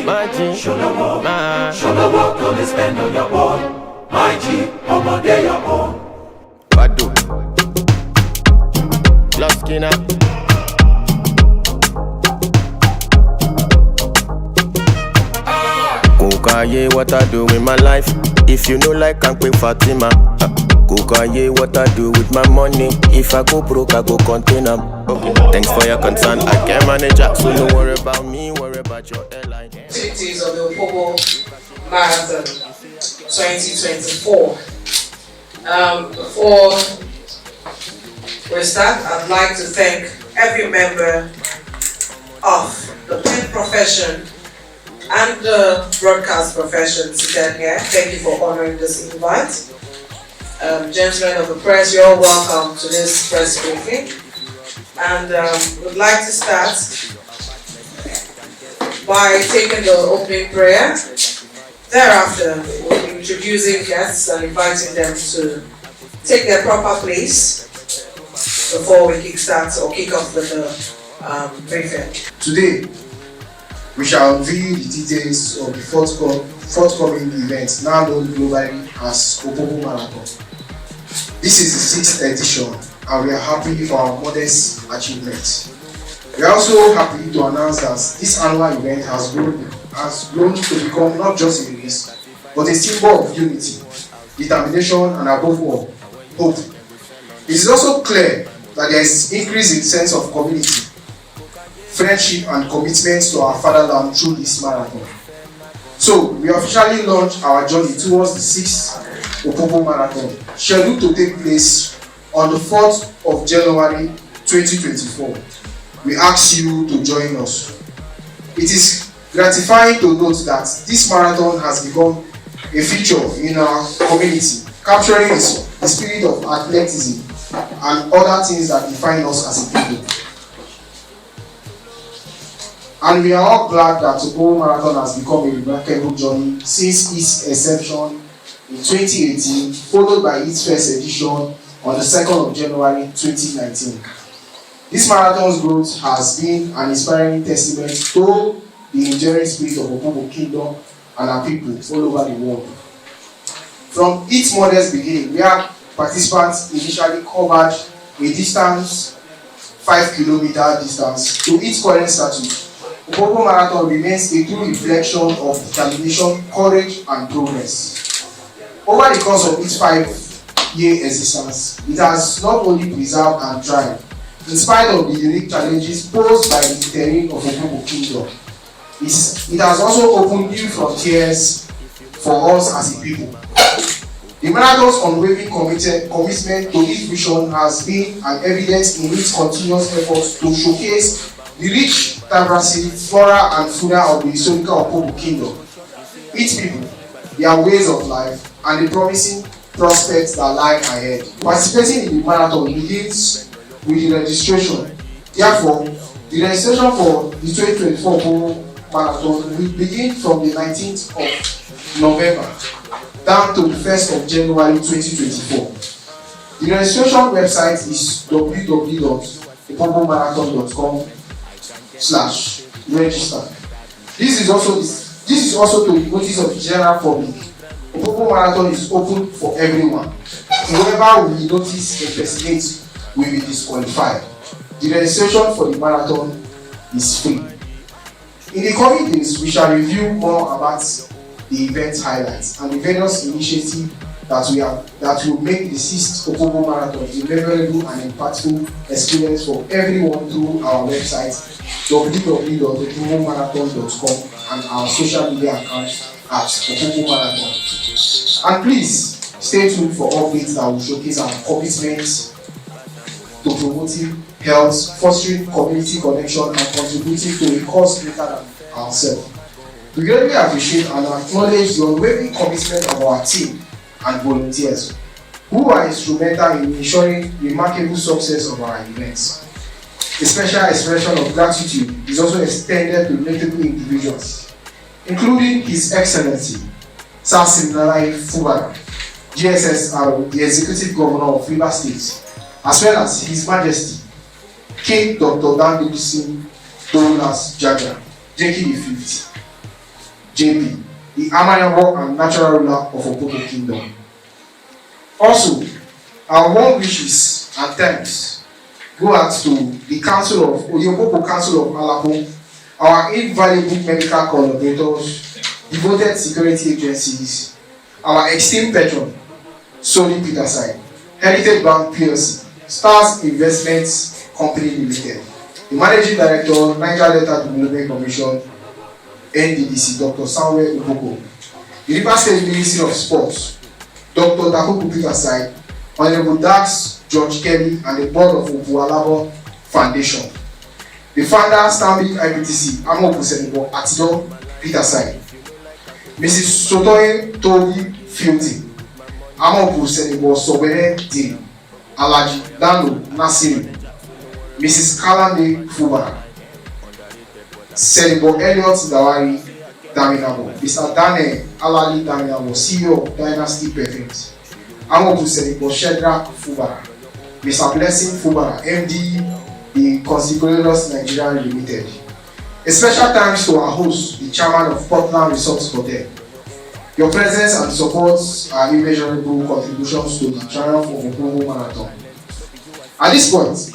G, show the work, don't spend on your own. My G, I'm on day your own. Badu, Love Skinner. Kukaye, what I do with my life. If you know like I'm quick Fatima. Kukaye, what I do with my money. If I go broke, I go contain them. Okay. Thanks for your concern. I can manage that, so don't worry about me, worry about your airline. Activities of the Opobo Marathon 2024. Before we start, I'd like to thank every member of the print profession and the broadcast profession seated here. Thank you for honoring this invite. Gentlemen of the press, you're all welcome to this press briefing. And we'd like to start by taking the opening prayer. Thereafter, we'll be introducing guests and inviting them to take their proper place before we kick off with the briefing. Today, we shall reveal the details of the forthcoming event, now known globally as Opobo Marathon. This is the 6th edition, and we are happy for our modest achievement. We are also happy to announce that this annual event has grown to become not just a race, but a symbol of unity, determination, and above all, hope. It is also clear that there is increasing sense of community, friendship, and commitment to our fatherland through this marathon. So, we officially launch our journey towards the 6th Opobo Marathon, scheduled to take place on the 4th of January 2024. We ask you to join us. It is gratifying to note that this marathon has become a feature in our community, capturing the spirit of athleticism and other things that define us as a people. And we are all glad that the Opobo Marathon has become a remarkable journey since its inception in 2018, followed by its first edition on the 2nd of January 2019. This marathon's growth has been an inspiring testament to the enduring spirit of Opobo Kingdom and our people all over the world. From its modest beginning, where participants initially covered a distance, 5-kilometer distance, to its current status, Opobo Marathon remains a true reflection of determination, courage, and progress. Over the course of its 5-year existence, it has not only preserved and thrived, in spite of the unique challenges posed by the terrain of Opobo Kingdom. It has also opened new frontiers for us as a people. The marathon's unwavering commitment to its vision has been an evidence in its continuous efforts to showcase the rich diversity, flora and fauna of the historical Opobo Kingdom, its people, their ways of life, and the promising prospects that lie ahead. Participating in the marathon begins with the registration. Therefore, the registration for the 2024 Opobo Marathon will begin from the 19th of November down to the 1st of January 2024. The registration website is www.opobomarathon.com/register. This is also to the notice of the general public. Opobo Marathon is open for everyone. Whoever will notice impersonate will be disqualified. The registration for the marathon is free. In the coming days, we shall review more about the event highlights and the various initiatives that will make the 6th Opobo Marathon a memorable and impactful experience for everyone through our website www.opobomarathon.com and our social media accounts at Opobo Marathon. And please stay tuned for updates that will showcase our commitment to promoting health, fostering community connection, and contributing to a cause greater than ourselves. We greatly appreciate and acknowledge the unwavering commitment of our team and volunteers who are instrumental in ensuring remarkable success of our events. A special expression of gratitude is also extended to notable individuals, including His Excellency Sir Siminalayi Fubara, GSSR, the Executive Governor of Rivers State, as well as His Majesty King Dr. Dandubusin Douglas Jaga, JK the 5th, JP, the amiable and natural ruler of Opobo Kingdom. Also, our warm wishes and thanks go out to the Council of Opobo Council of Alapo, our invaluable medical collaborators, devoted security agencies, our esteemed patron, Sony Peterside, Heritage Bank PLC, Stars Investments Company Limited, the Managing Director, Niger Delta Development Commission, NDDC, Dr. Samuel Opobo, the Rivers State Ministry of Sports, Dr. Dakoku Peterside, Honorable Dax George Kelly, and the Board of Obualabo Foundation. The founder, Stanbic IBTC, Amobu Senebo Atido Peterside, Mrs. Sotoye Tobi Fielty, Amobu Senebo Sobere Diri, Alaji Dano Nasiri, Mrs. Kalande Fubara, Senebo Elliot Dawari Daminabo, Mr. Dane Alali Daminabo, CEO of Dynasty Perfumes, Amobu Senebo Shedrack Fubara, Mr. Blessing Fubara, MD, the Consequences Nigeria Limited. A special thanks to our host, the chairman of Portland Resorts Hotel. Your presence and support are immeasurable contributions to the triumph of Opobo Marathon. At this point,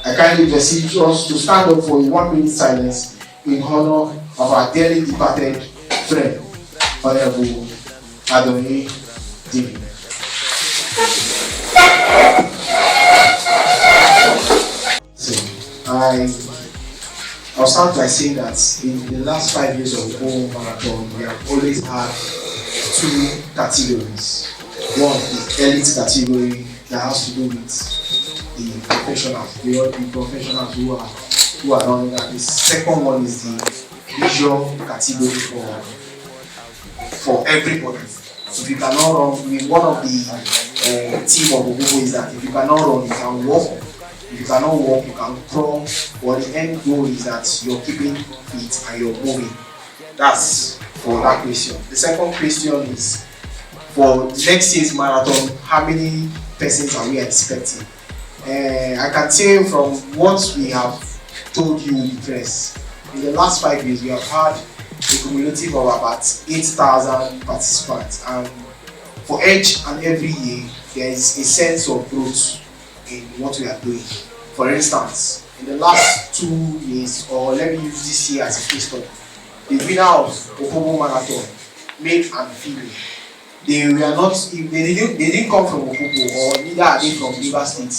I kindly beseech us to stand up for a 1 minute silence in honor of our dearly departed friend, Honorable Adoni Dini. I'll start by saying that in the last 5 years of the Opobo Marathon, we have always had two categories. One is elite category that has to do with the professionals, the professionals who are running, and the second one is the visual category for everybody. If you cannot run, one of the team of Opobo is that if you cannot run, you can walk. If you cannot walk, you can crawl. But the end goal is that you're keeping fit and you're moving. That's for that question. The second question is for next year's marathon, how many persons are we expecting? I can say from what we have told you in the press, in the last 5 years we have had a cumulative of about 8,000 participants, and for each and every year there is a sense of growth in what we are doing. For instance, in the last 2 years, or let me use this year as a case study, the winner of Opobo Marathon, male and female, they didn't come from Opobo, or neither are they from Rivers State.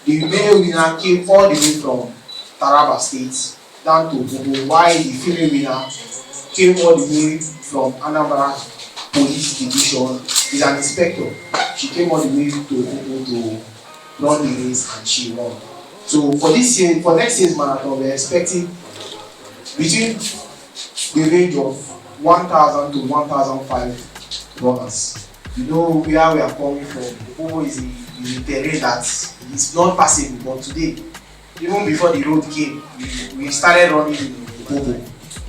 The male winner came all the way from Taraba State down to Opobo, while the female winner came all the way from Anambra Police Division. Is an inspector. She came all the way to Opobo to run the race, and she won. So for this year, for next year's marathon, we're expecting between the range of 1,000 to 1,005 runners. You know where we are coming from. Opobo is a terrain that is not passable, but today, even before the road came, we started running in Opobo.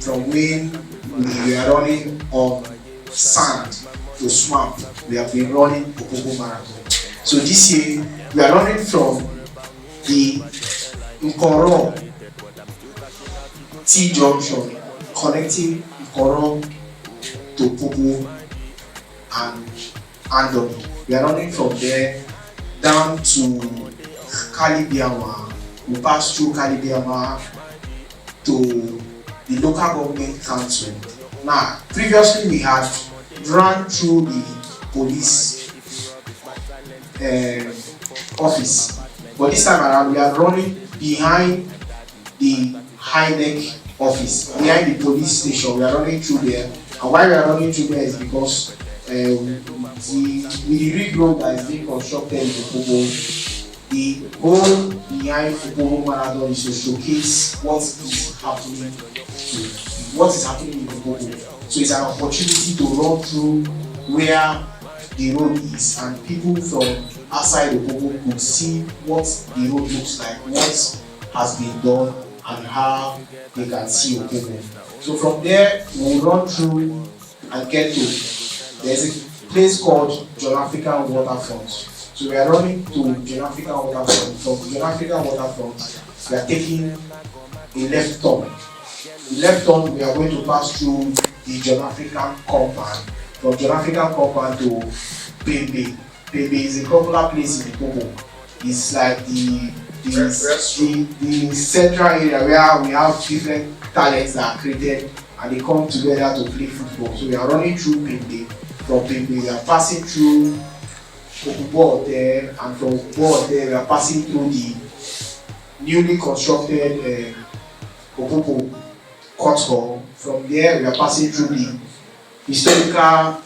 From when we were running on sand to swamp, we have been running Opobo Marathon. So this year, we are running from the Nkoro T junction, connecting Nkoro to Opobo and Andoni. We are running from there down to Kalibiama. We pass through Kalibiama to the local government council. Now, previously we had run through the police office, but this time around we are running behind the HINEC office, behind the police station. We are running through there, and why we are running through there is because with the rig road that is being constructed in Opobo, the goal behind Opobo Marathon is to showcase what is happening in Opobo. So it's an opportunity to run through where the road is, and people from outside Opobo could see what the road looks like, what has been done, and how they can see Opobo. So from there, we'll run through and get to, there's a place called John African Waterfront. So we are running to John African Waterfront. From John African Waterfront, we are taking a left turn. The left turn, we are going to pass through the John African compound. From John African compound to Pembe. Pembe is a popular place in Opobo. It's like the central area where we have different talents that are created and they come together to play football. So we are running through Pembe. From Pembe we are passing through Opobo there, and from Opobo there we are passing through the newly constructed Opobo Court Hall. From there we are passing through the historical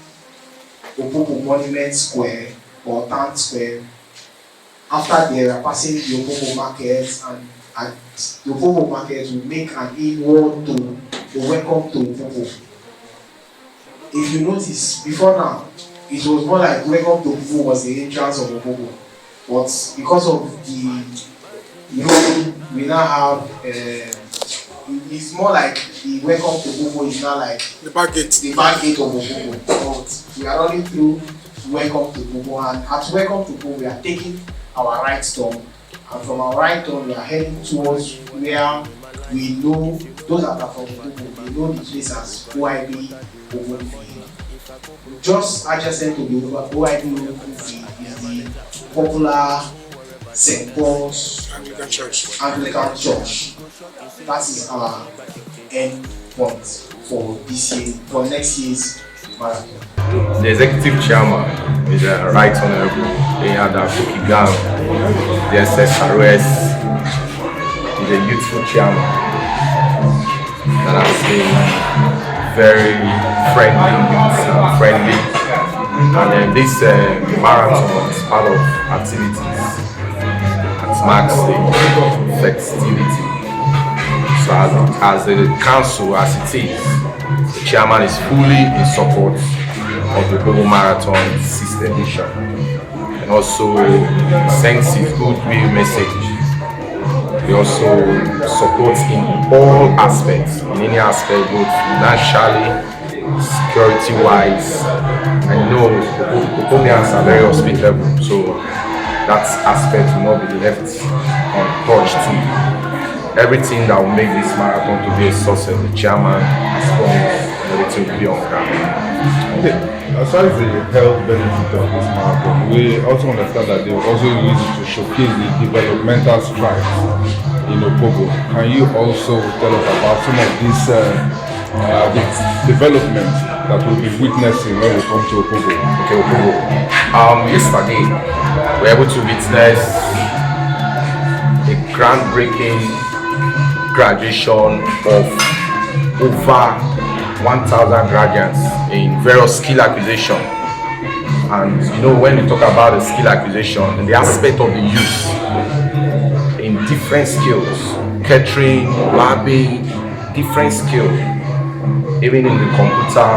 Opobo Monument Square or Town Square. After there we are passing the Opobo Market, and at the Opobo Market will make an inward to the welcome to Opobo. If you notice, before now, it was more like welcome to Opobo was the entrance of Opobo. But because of the road we now have, it's more like the welcome to Opobo is now like the back gate. The back gate of Opobo. But we are running through welcome to Opobo, and at welcome to Opobo we are taking our right turn, and from our right turn we are heading towards where we know those that are from Opobo, they know the place as OIB Opobo. Just adjacent to the OIB Opobo is the popular St. Paul's Anglican Church. That is our end point for this year, for next year's marathon. The executive chairman is Right Honorable Eyada Kokigam. The SSRS is a youthful chairman that has been very friendly. And then this marathon is part of activities that marks the festivity. So as the council, as it is, the chairman is fully in support of the Opobo Marathon 6th edition, and also sends his goodwill message. He also supports in all aspects, in any aspect, both financially, security-wise. I know Opobians are very hospitable, so that aspect will not be left untouched too. Everything that will make this marathon to be a success, the chairman has promised everything will be on ground. Okay. Aside the health benefit of this marathon, we also understand that they will also use it to showcase the developmental strides in Opobo. Can you also tell us about some of these development that we'll be witnessing when we come to Opobo? Okay, Opobo. Yesterday, we were able to witness a groundbreaking graduation of over 1,000 graduates in various skill acquisition. And you know, when we talk about the skill acquisition and the aspect of the youth in different skills, catering, labbing, different skills, even in the computer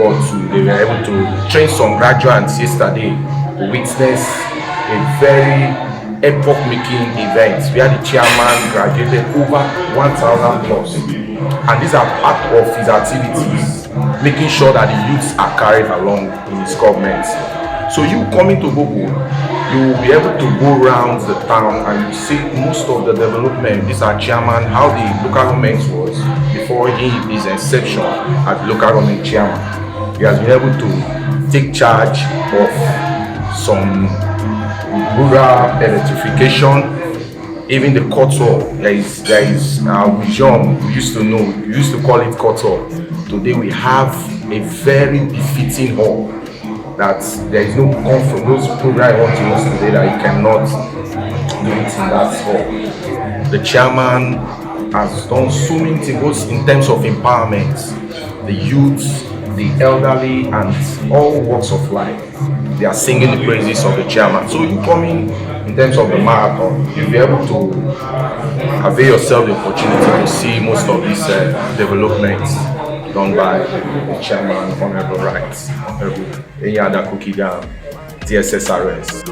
world too, they were able to train some graduates yesterday to witness a very epoch-making event where the chairman graduated over 1,000 plus. And these are part of his activities, making sure that the youths are carried along in his government. So you coming to Opobo, you will be able to go around the town and you see most of the development. This our chairman, how the local government was before his inception as local government chairman. He has been able to take charge of some rural electrification, even the culture. There is young, we used to call it culture. Today we have a very befitting hall that there is no comfort. Those programs want to use today that you cannot do it in that hall. The chairman has done so many things, both in terms of empowerment, the youth, the elderly, and all walks of life. They are singing the praises of the chairman. So you come in terms of the marathon, you'll be able to avail yourself the opportunity to see most of these developments done by the chairman, Honorable Rights, Honorable Eyada Kokigam, TSSRS.